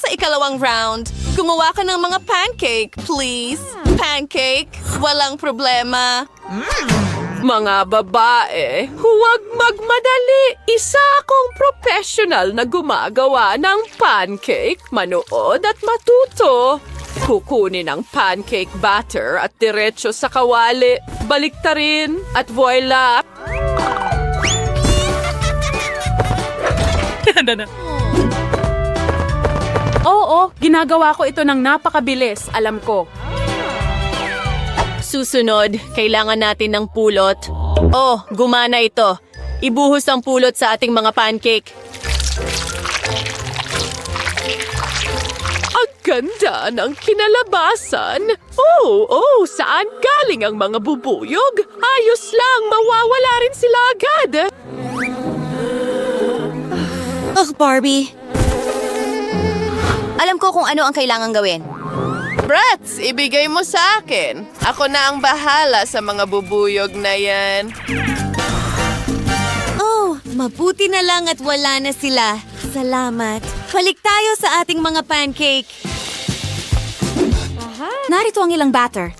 sa ikalawang round. Gumawa ka ng mga pancake, please. Pancake, walang problema. Mga babae, huwag magmadali. Isa akong professional na gumagawa ng pancake. Manood at matuto. Kukunin ang pancake batter at diretso sa kawali. Baliktarin at voila! Oo, ginagawa ko ito ng napakabilis, alam ko. Susunod, kailangan natin ng pulot. Oh, gumana ito. Ibuhos ang pulot sa ating mga pancake. Ang ganda ng kinalabasan. Saan galing ang mga bubuyog? Ayos lang, mawawala rin sila agad. Oh, Barbie. Alam ko kung ano ang kailangan gawin. Bratz, ibigay mo sa akin. Ako na ang bahala sa mga bubuyog na yan. Oh, mabuti na lang at wala na sila. Salamat. Balik tayo sa ating mga pancake. Narito ang ilang batter.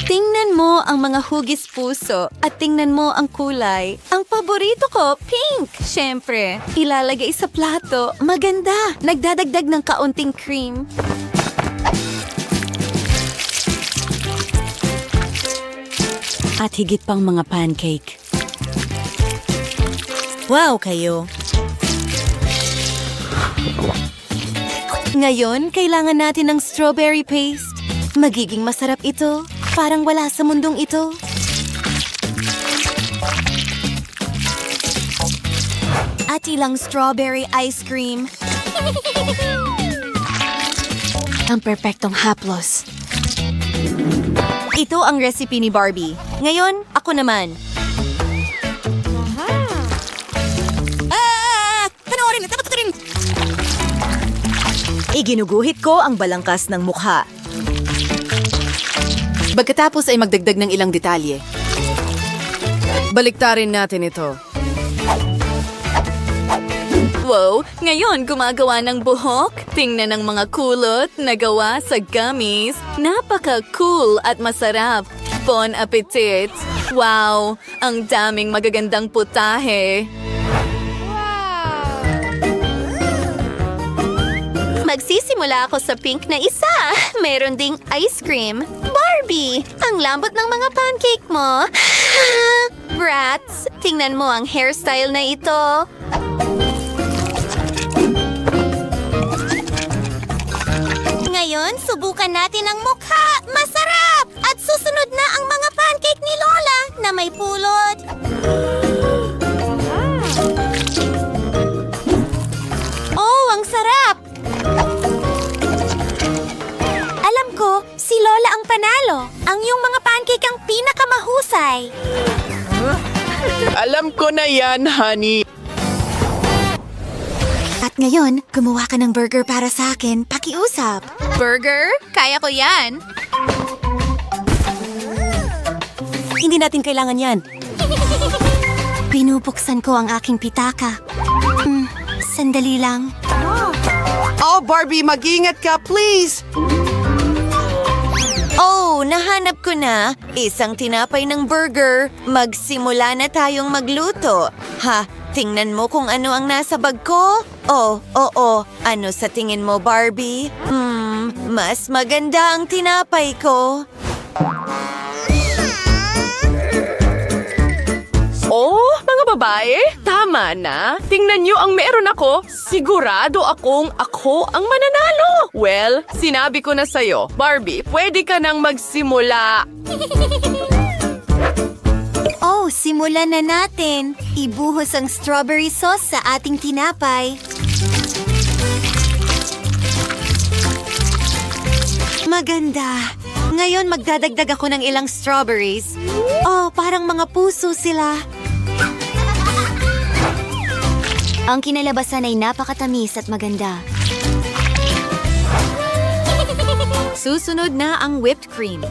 Tingnan mo ang mga hugis puso at tingnan mo ang kulay. Ang paborito ko, pink. Siyempre, ilalagay sa plato. Maganda. Nagdadagdag ng kaunting cream. At higit pang mga pancake. Wow kayo! Ngayon, kailangan natin ng strawberry paste. Magiging masarap ito. Parang wala sa mundong ito. At ilang strawberry ice cream. Ang perpektong haplos. Ito ang recipe ni Barbie. Ngayon, ako naman. Panoorin! Dapat ito rin! Iginuguhit ko ang balangkas ng mukha. Pagkatapos ay magdagdag ng ilang detalye. Baliktarin natin ito. Wow, ngayon gumagawa ng buhok. Tingnan ang mga kulot na gawa sa gummies. Napaka-cool at masarap. Bon appetit! Wow, ang daming magagandang putahe. Magsisimula ako sa pink na isa. Meron ding ice cream. Barbie, ang lambot ng mga pancake mo. Brats, tingnan mo ang hairstyle na ito. Ngayon, subukan natin ang mukha. Masarap! At susunod na ang mga pancake ni Lola na may pulot. Oh, ang sarap! Alam ko, si Lola ang panalo. Ang iyong mga pancake ang pinakamahusay. Alam ko na yan, honey. At ngayon, gumawa ka ng burger para sa akin. Pakiusap. Burger? Kaya ko yan. Hindi natin kailangan yan. Binubuksan ko ang aking pitaka. Sandali lang. Oh, Barbie, mag-ingat ka, please! Oh, nahanap ko na. Isang tinapay ng burger. Magsimula na tayong magluto. Ha, tingnan mo kung ano ang nasa bag ko. Oh, oo. Ano sa tingin mo, Barbie? Mas maganda ang tinapay ko. Oh, mga babae, tama na. Tingnan niyo ang meron ako. Sigurado akong ako ang mananalo. Well, sinabi ko na sa'yo, Barbie, pwede ka nang magsimula. Oh, simulan na natin. Ibuhos ang strawberry sauce sa ating tinapay. Maganda. Ngayon magdadagdag ako ng ilang strawberries. Oh, parang mga puso sila. Ang kinalabasan ay napakatamis at maganda. Susunod na ang whipped cream.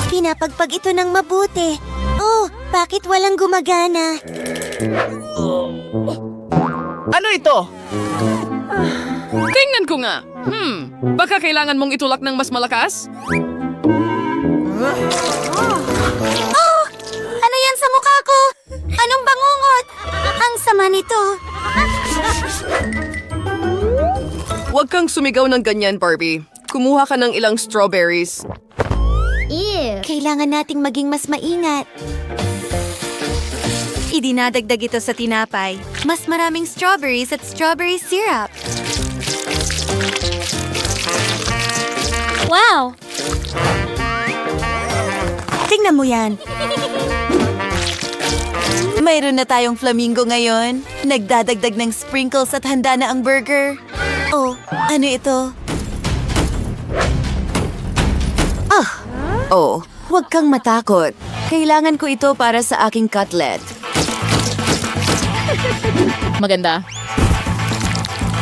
Pinapagpag ito ng mabuti. Oh, bakit walang gumagana? Ano ito? Tingnan ko nga. Baka kailangan mong itulak ng mas malakas? Ano yan sa mukha ko? Anong bangungot? Ang sama nito. Huwag kang sumigaw ng ganyan, Barbie. Kumuha ka ng ilang strawberries. Kailangan nating maging mas maingat. Idinadagdag ito sa tinapay. Mas maraming strawberries at strawberry syrup. Wow! Tingnan mo yan. Mayroon na tayong flamingo ngayon. Nagdadagdag ng sprinkles at handa na ang burger. Oh, ano ito? Oh, huwag kang matakot. Kailangan ko ito para sa aking cutlet. Maganda.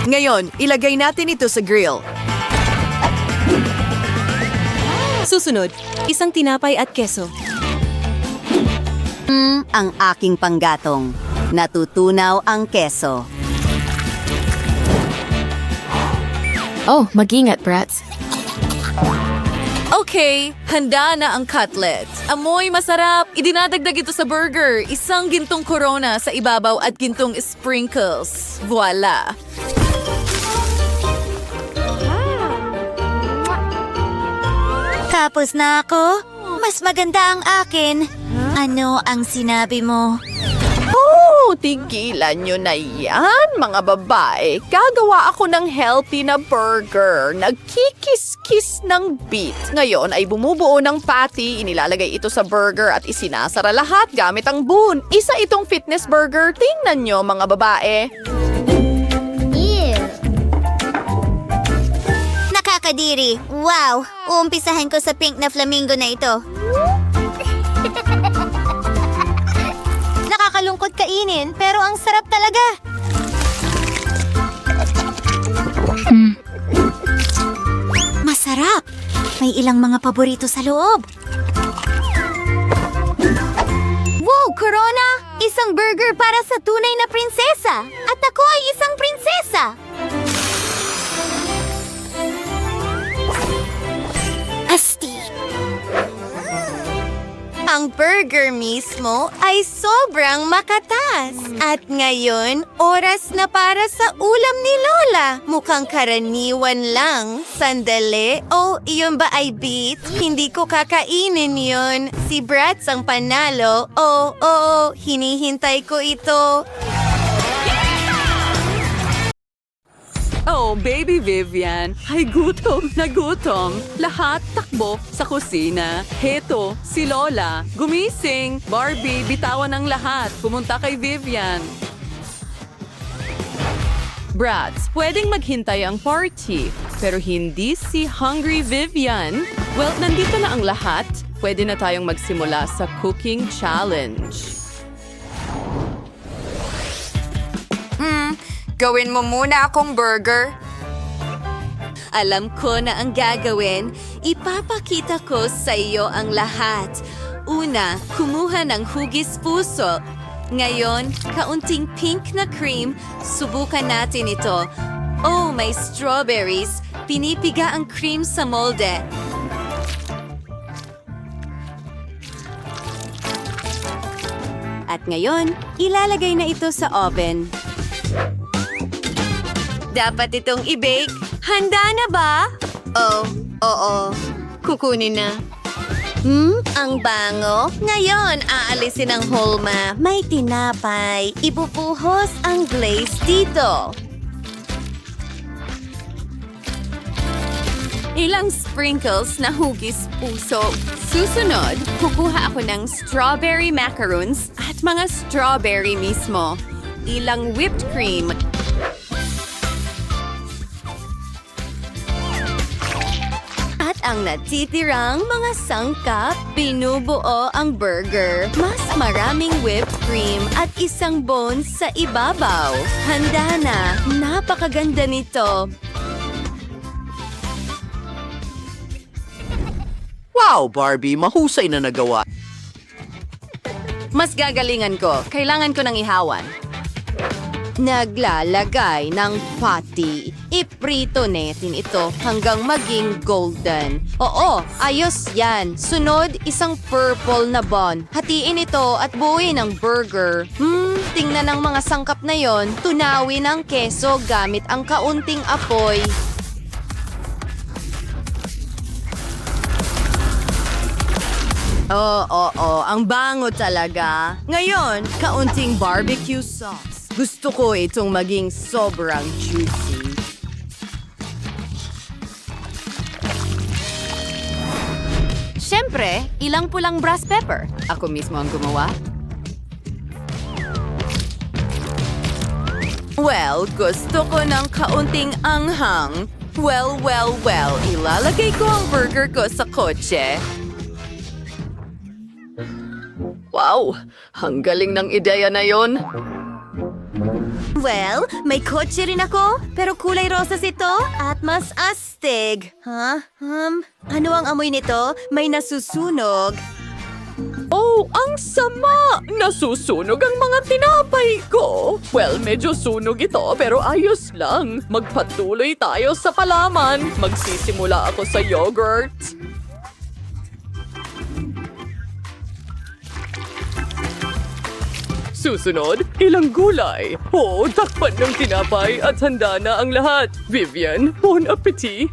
Ngayon, ilagay natin ito sa grill. Susunod, isang tinapay at keso. Ang aking panggatong. Natutunaw ang keso. Oh, mag-ingat, brats. Okay, handa na ang cutlet. Amoy masarap. Idinadagdag ito sa burger. Isang gintong corona sa ibabaw at gintong sprinkles. Voila! Tapos na ako? Mas maganda ang akin. Ano ang sinabi mo? Oh, tigilan nyo na yan, mga babae. Gagawa ako ng healthy na burger. Nagkikis-kis ng beet. Ngayon ay bumubuo ng patty, inilalagay ito sa burger at isinasara lahat gamit ang bun. Isa itong fitness burger. Tingnan nyo, mga babae. Nakakadiri. Wow! Uumpisahan ko sa pink na flamingo na ito. Nakakalungkot kainin, pero ang sarap talaga. Masarap. May ilang mga paborito sa loob. Wow, Corona! Isang burger para sa tunay na prinsesa. At ako ay isang prinsesa. Asti. Ang burger mismo ay sobrang makatas. At ngayon, oras na para sa ulam ni Lola. Mukhang karaniwan lang. Sandali. Oh, iyon ba ay beet? Hindi ko kakainin yon. Si Bratz ang panalo. Oo, hinihintay ko ito. Oh, baby Vivian. Ay, gutom na gutom. Lahat takbo sa kusina. Heto, si Lola. Gumising. Barbie, bitawan ang lahat. Pumunta kay Vivian. Brats, pwedeng maghintay ang party. Pero hindi si Hungry Vivian. Well, nandito na ang lahat. Pwede na tayong magsimula sa cooking challenge. Gawin mo muna akong burger. Alam ko na ang gagawin. Ipapakita ko sa iyo ang lahat. Una, kumuha ng hugis puso. Ngayon, kaunting pink na cream. Subukan natin ito. Oh, may strawberries. Pinipiga ang cream sa molde. At ngayon, ilalagay na ito sa oven. Dapat itong i-bake. Handa na ba? Oh, oo. Kukunin na. Ang bango. Ngayon, aalisin ang hulma. May tinapay. Ibubuhos ang glaze dito. Ilang sprinkles na hugis puso. Susunod, kukuha ako ng strawberry macaroons at mga strawberry mismo. Ilang whipped cream. At ang natitirang mga sangkap, binubuo ang burger. Mas maraming whipped cream at isang bones sa ibabaw. Handa na. Napakaganda nito. Wow, Barbie, mahusay na nagawa. Mas gagalingan ko. Kailangan ko ng ihawan. Naglalagay ng patty. Iprito natin ito hanggang maging golden. Oo, ayos yan. Sunod, isang purple na bun. Hatiin ito at buuin ng burger. Tingnan ng mga sangkap na yon. Tunawin ang keso gamit ang kaunting apoy. Oo, ang bango talaga. Ngayon, kaunting barbecue sauce. Gusto ko itong maging sobrang juicy. Siyempre, ilang pulang brass pepper. Ako mismo ang gumawa. Well, gusto ko ng kaunting anghang. Well, ilalagay ko ang burger ko sa kotse. Wow, ang galing ng ideya na yon. Well, may kotse rin ako, pero kulay rosas ito at mas astig. Ano ang amoy nito? May nasusunog. Oh, ang sama! Nasusunog ang mga tinapay ko. Well, medyo sunog ito pero ayos lang. Magpatuloy tayo sa palaman. Magsisimula ako sa yogurt. Susunod, ilang gulay. Oo, takpan ng tinapay at handa na ang lahat. Vivian, bon appetit!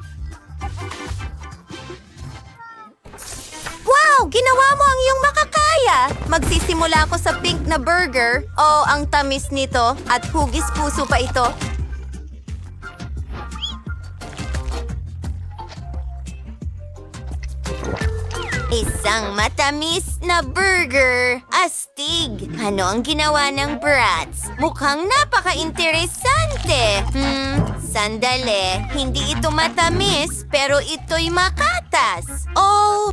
Wow! Ginawa mo ang iyong makakaya! Magsisimula ako sa pink na burger. Oh, ang tamis nito at hugis puso pa ito. Isang matamis na burger. Astig! Ano ang ginawa ng brats? Mukhang napaka-interesante. Sandali. Hindi ito matamis, pero ito'y makatas. Oh!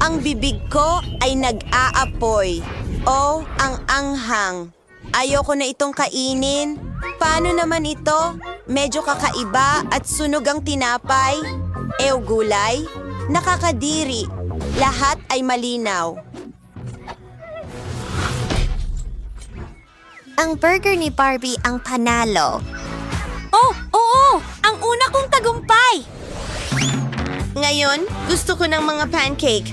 Ang bibig ko ay nag-aapoy. Oh, ang anghang. Ayoko na itong kainin. Paano naman ito? Medyo kakaiba at sunog ang tinapay. Gulay? Nakakadiri. Lahat ay malinaw. Ang burger ni Barbie ang panalo. Oh, oo! Ang una kong tagumpay! Ngayon, gusto ko ng mga pancake.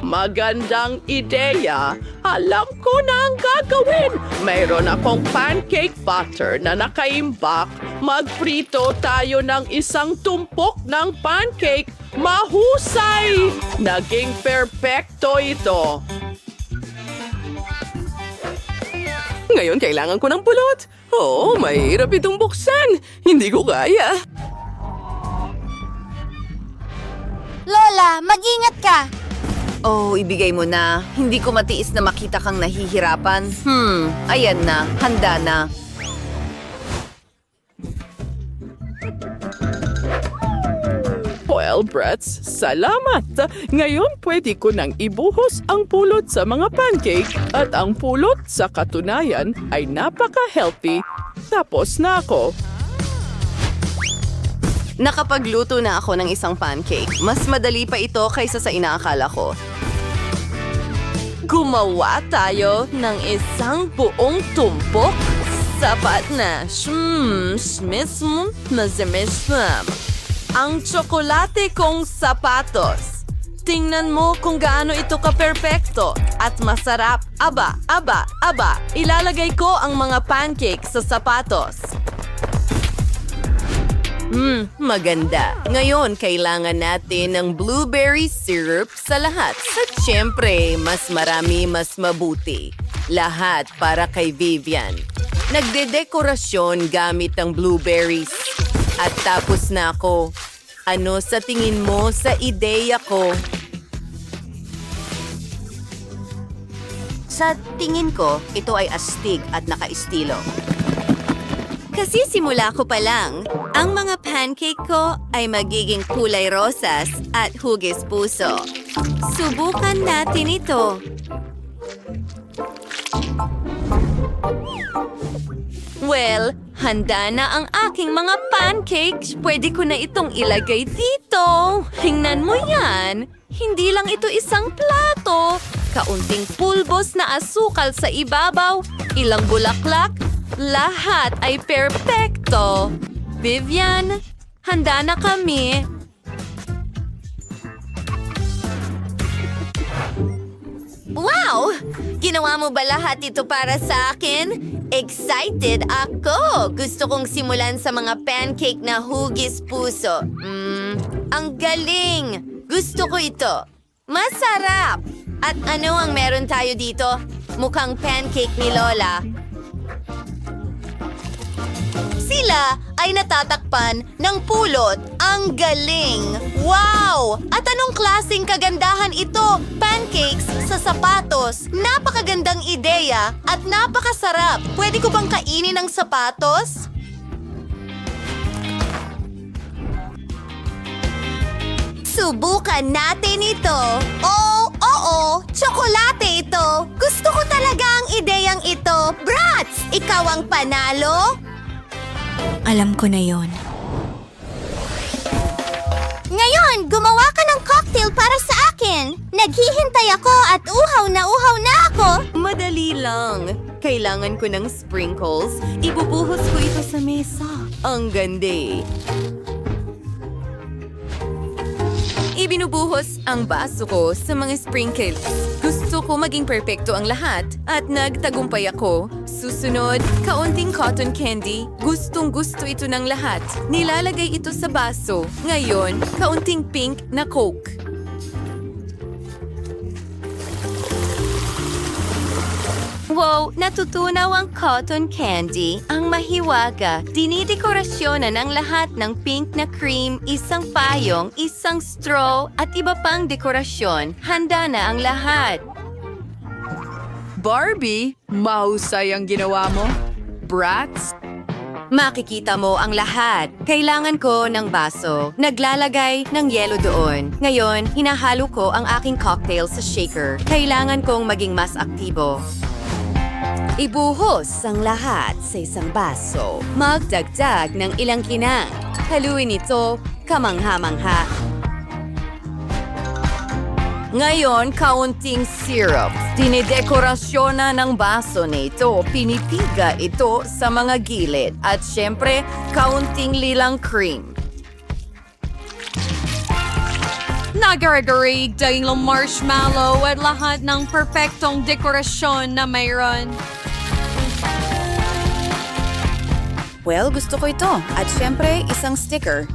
Magandang ideya. Alam ko na ang gagawin. Mayroon akong pancake batter na nakaimbak. Magprito tayo ng isang tumpok ng pancake. Mahusay! Naging perpekto ito. Ngayon kailangan ko ng pulot. Oo, mahirap itong buksan. Hindi ko kaya. Lola, mag-ingat ka! Oh, ibigay mo na. Hindi ko matiis na makita kang nahihirapan. Ayan na. Handa na. Well, Brats, salamat! Ngayon pwede ko nang ibuhos ang pulot sa mga pancake at ang pulot sa katunayan ay napaka-healthy. Tapos na ako. Nakapagluto na ako ng isang pancake. Mas madali pa ito kaysa sa inaakala ko. Gumawa tayo ng isang buong tumpok. Sapat na. Ang tsokolate kong sapatos. Tingnan mo kung gaano ito ka-perpekto at masarap. Aba. Ilalagay ko ang mga pancake sa sapatos. Maganda. Ngayon, kailangan natin ng blueberry syrup sa lahat. At syempre, mas marami, mas mabuti. Lahat para kay Vivian. Nagdedekorasyon gamit ang blueberries. At tapos na ako. Ano sa tingin mo sa ideya ko? Sa tingin ko, ito ay astig at nakaistilo. Kasi simula ko pa lang, ang mga pancake ko ay magiging kulay rosas at hugis puso. Subukan natin ito. Well, Handa na ang aking mga pancakes. Pwede ko na itong ilagay dito. Tingnan mo yan. Hindi lang ito isang plato. Kaunting pulbos na asukal sa ibabaw. Ilang bulaklak. Lahat ay perpekto. Vivian, handa na kami. Wow! Ginawa mo ba lahat ito para sa akin? Excited ako! Gusto kong simulan sa mga pancake na hugis puso. Ang galing! Gusto ko ito. Masarap! At ano ang meron tayo dito? Mukhang pancake ni Lola. Sila ay natatakpan ng pulot. Ang galing! Wow! At anong klaseng kagandahan ito? Pancakes sa sapatos. Napakagandang ideya at napakasarap. Pwede ko bang kainin ang sapatos? Subukan natin ito. Oo, tsokolate ito. Gusto ko talaga ang ideyang ito. Brats, ikaw ang panalo? Alam ko na yon. Ngayon, gumawa ka ng cocktail para sa akin. Naghihintay ako at uhaw na ako. Madali lang. Kailangan ko ng sprinkles. Ibubuhos ko ito sa mesa. Ang ganda. Ibinubuhos ang baso ko sa mga sprinkles. Gusto ko maging perpekto ang lahat at nagtagumpay ako. Susunod, kaunting cotton candy. Gustong-gusto ito ng lahat. Nilalagay ito sa baso. Ngayon, kaunting pink na Coke. Wow, natutunaw ang cotton candy. Ang mahiwaga. Dinidekorasyonan ang lahat ng pink na cream, isang payong, isang straw, at iba pang dekorasyon. Handa na ang lahat. Barbie, mahusay ang ginawa mo. Brats, Makikita mo ang lahat. Kailangan ko ng baso. Naglalagay ng yelo doon. Ngayon, hinahalo ko ang aking cocktail sa shaker. Kailangan kong maging mas aktibo. Ibuhos ang lahat sa isang baso. Magdagdag ng ilang kinang. Haluin ito, kamangha-mangha. Ngayon, kaunting syrup. Dinidekorasyon na ng baso nito. Pinipiga ito sa mga gilid. At syempre, kaunting lilang cream. Nagaragarig dahil ang marshmallow at lahat ng perpektong dekorasyon na mayroon. Well, gusto ko ito. At syempre, isang sticker.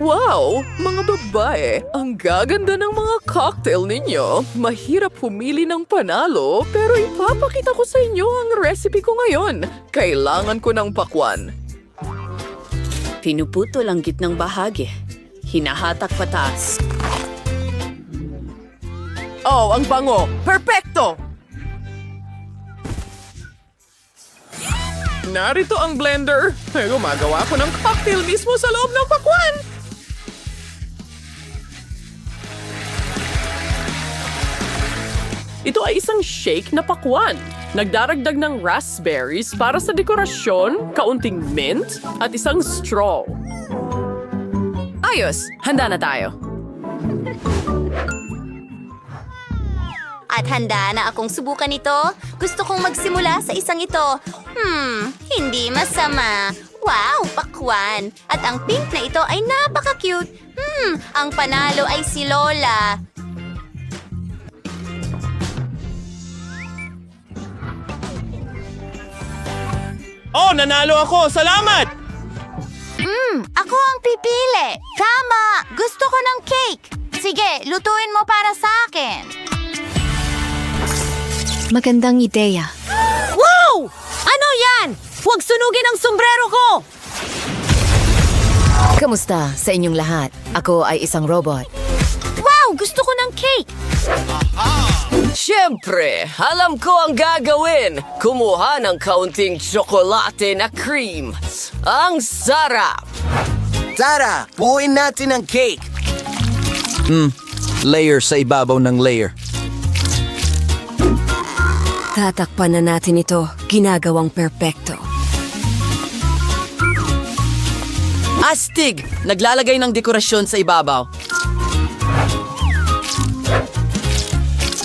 wow! Mga babae, ang gaganda ng mga cocktail ninyo. Mahirap pumili ng panalo, pero ipapakita ko sa inyo ang recipe ko ngayon. Kailangan ko ng pakwan. Pinuputol ang gitnang bahagi. Hinahatak pataas. Oh, ang bango! Perpekto! Narito ang blender. Gumagawa ko ng cocktail mismo sa loob ng pakwan. Ito ay isang shake na pakwan. Nagdaragdag ng raspberries para sa dekorasyon, kaunting mint, at isang straw. Ayos! Handa na tayo. At handa na akong subukan ito. Gusto kong magsimula sa isang ito. Hindi masama. Wow, pakwan. At ang pink na ito ay napaka-cute. Ang panalo ay si Lola. Oh, nanalo ako! Salamat! Ako ang pipili. Tama! Gusto ko ng cake. Sige, lutuin mo para sa akin. Magandang ideya. Wow! Ano yan? Huwag sunugin ang sombrero ko! Kamusta sa inyong lahat? Ako ay isang robot. Wow! Gusto ko ng cake. Siyempre, alam ko ang gagawin. Kumuha ng kaunting tsokolate na cream. Ang sarap! Tara, buuin natin ang cake. Layer sa ibabaw ng layer. Tatakpan na natin ito. Ginagawang perpekto. Astig! Naglalagay ng dekorasyon sa ibabaw.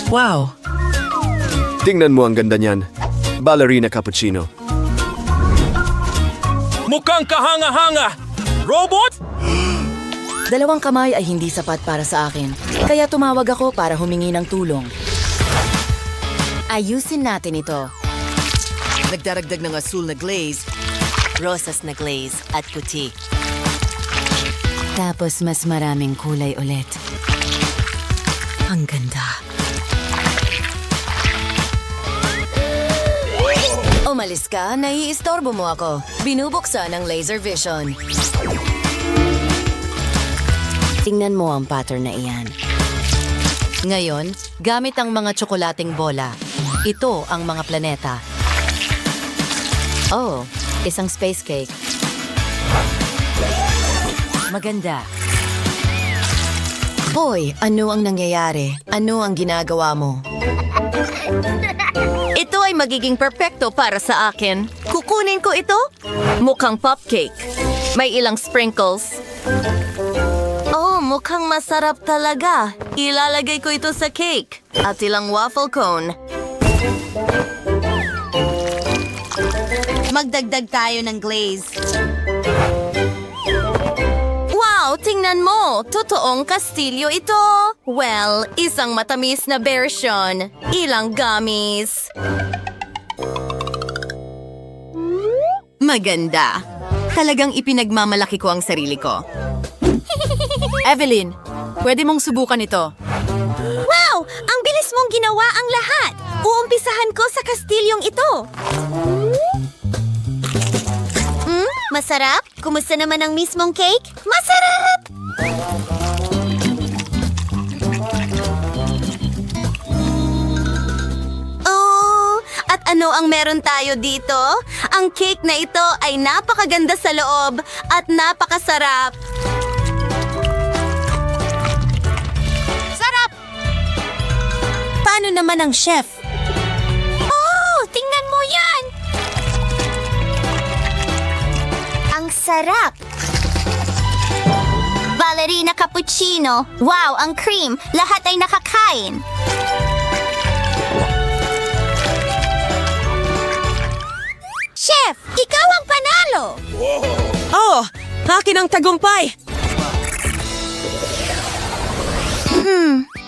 Wow! Tingnan mo ang ganda niyan. Ballerina cappuccino. Mukhang kahanga-hanga! Robot? Dalawang kamay ay hindi sapat para sa akin. Kaya tumawag ako para humingi ng tulong. Ayusin natin ito. Nagdaragdag ng asul na glaze, Rosas na glaze at puti. Tapos mas maraming kulay ulit. Ang ganda. Umalis ka, naiistorbo mo ako. Binubuksan ng laser vision. Tingnan mo ang pattern na iyan. Ngayon, gamit ang mga tsokolating bola. Ito ang mga planeta. Oh, isang space cake. Maganda. Hoy, ano ang nangyayari? Ano ang ginagawa mo? Ito ay magiging perpekto para sa akin. Kukunin ko ito? Mukhang cupcake. May ilang sprinkles. Oh, mukhang masarap talaga. Ilalagay ko ito sa cake. At ilang waffle cone. Magdagdag tayo ng glaze. Wow, tingnan mo! Totoong kastilyo ito! Well, isang matamis na version. Ilang gummies. Maganda. Talagang ipinagmamalaki ko ang sarili ko. Evelyn, pwede mong subukan ito. Wow! Ang bilis mong ginawa ang lahat! Uumpisahan ko sa kastilyong ito. Masarap? Kumusta naman ang mismong cake? Masarap! Oh, at ano ang meron tayo dito? Ang cake na ito ay napakaganda sa loob at napakasarap. Sarap! Paano naman ang chef? Oh, tingnan mo yan! Ang sarap! Ballerina cappuccino. Wow, ang cream. Lahat ay nakakain. Chef, ikaw ang panalo! Oh, akin ang tagumpay!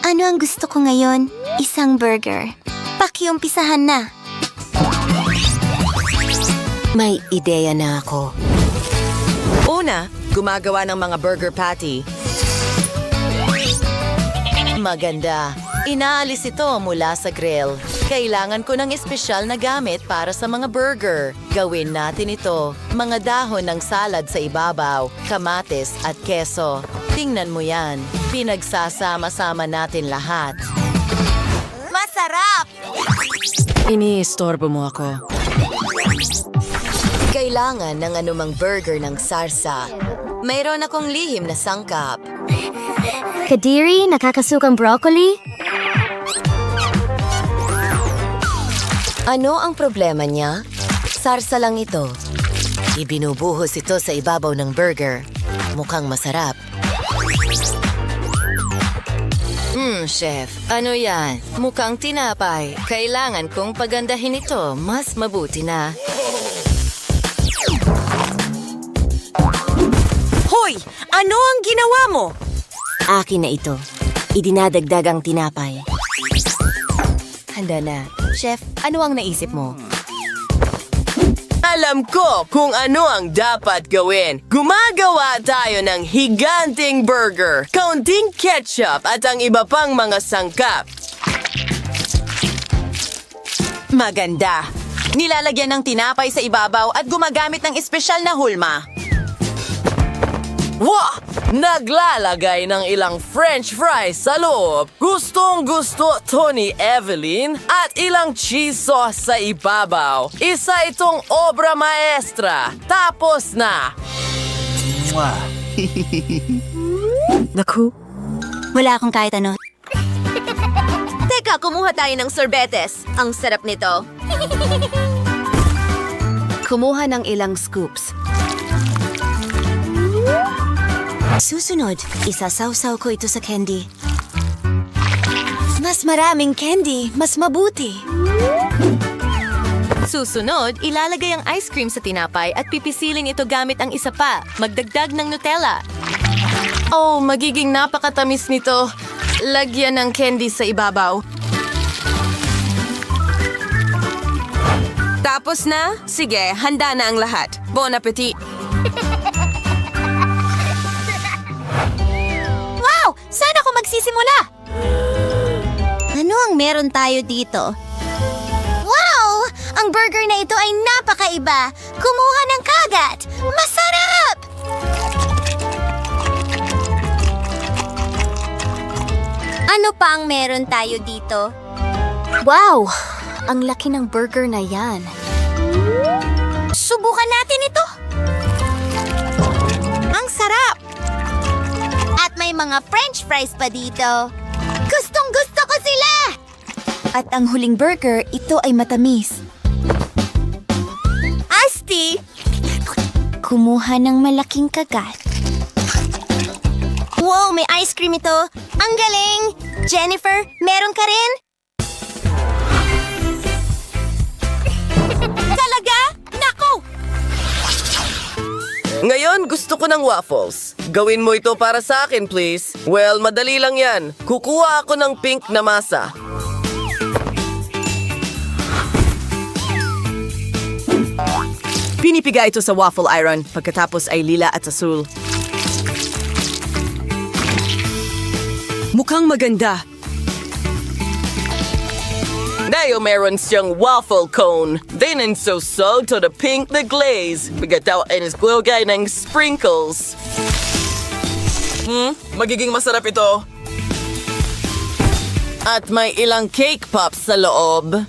Ano ang gusto ko ngayon? Isang burger. Pakiumpisahan na. May ideya na ako. Una, gumagawa ng mga burger patty. Maganda. Inaalis ito mula sa grill. Kailangan ko ng espesyal na gamit para sa mga burger. Gawin natin ito. Mga dahon ng salad sa ibabaw, kamatis at keso. Tingnan mo yan. Pinagsasama-sama natin lahat. Masarap! Iniistorbo mo ako. Kailangan ng anumang burger ng sarsa. Mayroon akong lihim na sangkap. Kadiri, nakakasukang broccoli? Ano ang problema niya? Sarsa lang ito. Ibinubuhos ito sa ibabaw ng burger. Mukhang masarap. Chef, ano yan? Mukhang tinapay. Kailangan kong pagandahin ito. Mas mabuti na. Hoy! Ano ang ginawa mo? Akin na ito. Idinadagdag ang tinapay. Handa na. Chef, ano ang naisip mo? Alam ko kung ano ang dapat gawin. Gumagawa tayo ng higanting burger, kaunting ketchup at ang iba pang mga sangkap. Maganda. Nilalagyan ng tinapay sa ibabaw at gumagamit ng espesyal na hulma. Wah! Naglalagay ng ilang french fries sa loob. Gustong-gusto to ni Evelyn at ilang cheese sauce sa ibabaw. Isa itong obra maestra. Tapos na! Naku, Wala akong kahit ano. Teka Halika, kumuha tayo ng sorbetes. Ang sarap nito. Kumuha ng ilang scoops. Susunod, isasawsaw ko ito sa candy. Mas maraming candy, mas mabuti. Susunod, ilalagay ang ice cream sa tinapay at pipisilin ito gamit ang isa pa. Magdagdag ng Nutella. Oh, magiging napakatamis nito. Lagyan ng candy sa ibabaw. Tapos na? Sige, handa na ang lahat. Bon appetit! Wow! Saan ako magsisimula? Ano ang meron tayo dito? Wow! Ang burger na ito ay napakaiba. Kumuha ng kagat. Masarap! Ano pa ang meron tayo dito? Wow! Ang laki ng burger na yan. Subukan natin ito. Ang sarap! At may mga french fries pa dito. Gustong gusto ko sila! At ang huling burger, ito ay matamis. Asti! Kumuha ng malaking kagat. Wow, may ice cream ito. Ang galing! Jennifer, meron ka rin? Talaga? Naku! Ngayon, gusto ko ng waffles. Gawin mo ito para sa akin, please. Well, madali lang yan. Kukuha ako ng pink na masa. Pinipiga ito sa waffle iron, pagkatapos ay lila at asul. Mukhang maganda. Ngayon meron siyang waffle cone. Then insusog to the pink na glaze. Pagkatapos inisglogay ng sprinkles. Magiging masarap ito. At may ilang cake pops sa loob.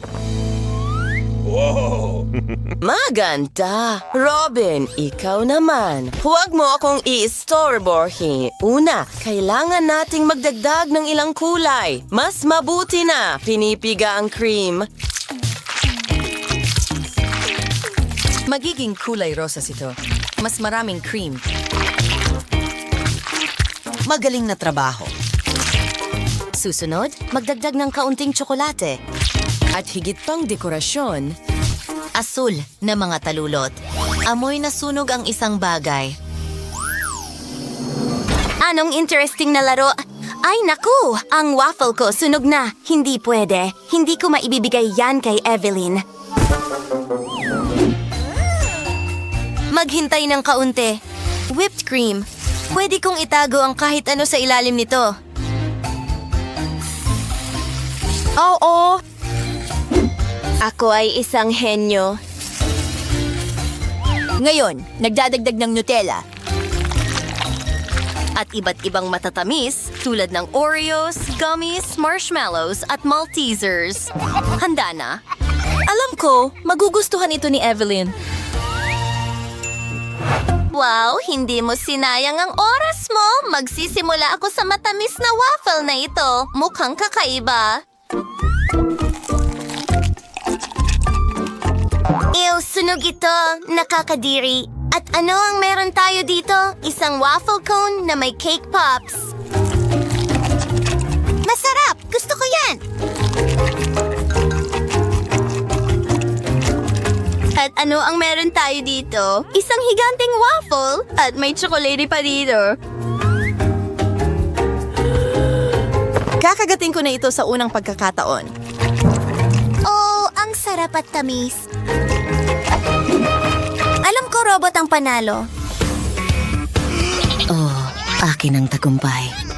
Maganda. Robin, ikaw naman. Huwag mo akong i-storyboarding. Una, kailangan nating magdagdag ng ilang kulay. Mas mabuti na pinipiga ang cream. Magiging kulay rosas ito. Mas maraming cream. Magaling na trabaho. Susunod, magdagdag ng kaunting tsokolate. At higit pang dekorasyon, Asul na mga talulot. Amoy na sunog ang isang bagay. Anong interesting na laro? Ay naku! Ang waffle ko sunog na. Hindi pwede. Hindi ko maibibigay yan kay Evelyn. Maghintay ng kaunti. Whipped cream. Pwede kong itago ang kahit ano sa ilalim nito. Oo. Ako ay isang henyo. Ngayon, nagdadagdag ng Nutella. At iba't ibang matatamis tulad ng Oreos, gummies, marshmallows at Maltesers. Handa na? Alam ko, magugustuhan ito ni Evelyn. Wow, hindi mo sinayang ang oras mo. Magsisimula ako sa matamis na waffle na ito. Mukhang kakaiba. Ew, sunog ito. Nakakadiri. At ano ang meron tayo dito? Isang waffle cone na may cake pops. Masarap! Gusto ko yan! At ano ang meron tayo dito? Isang higanting waffle at may tsokolate pa dito. kakagatin ko na ito sa unang pagkakataon. Oh, ang sarap at tamis. Alam ko robot ang panalo. Oh, akin ang tagumpay.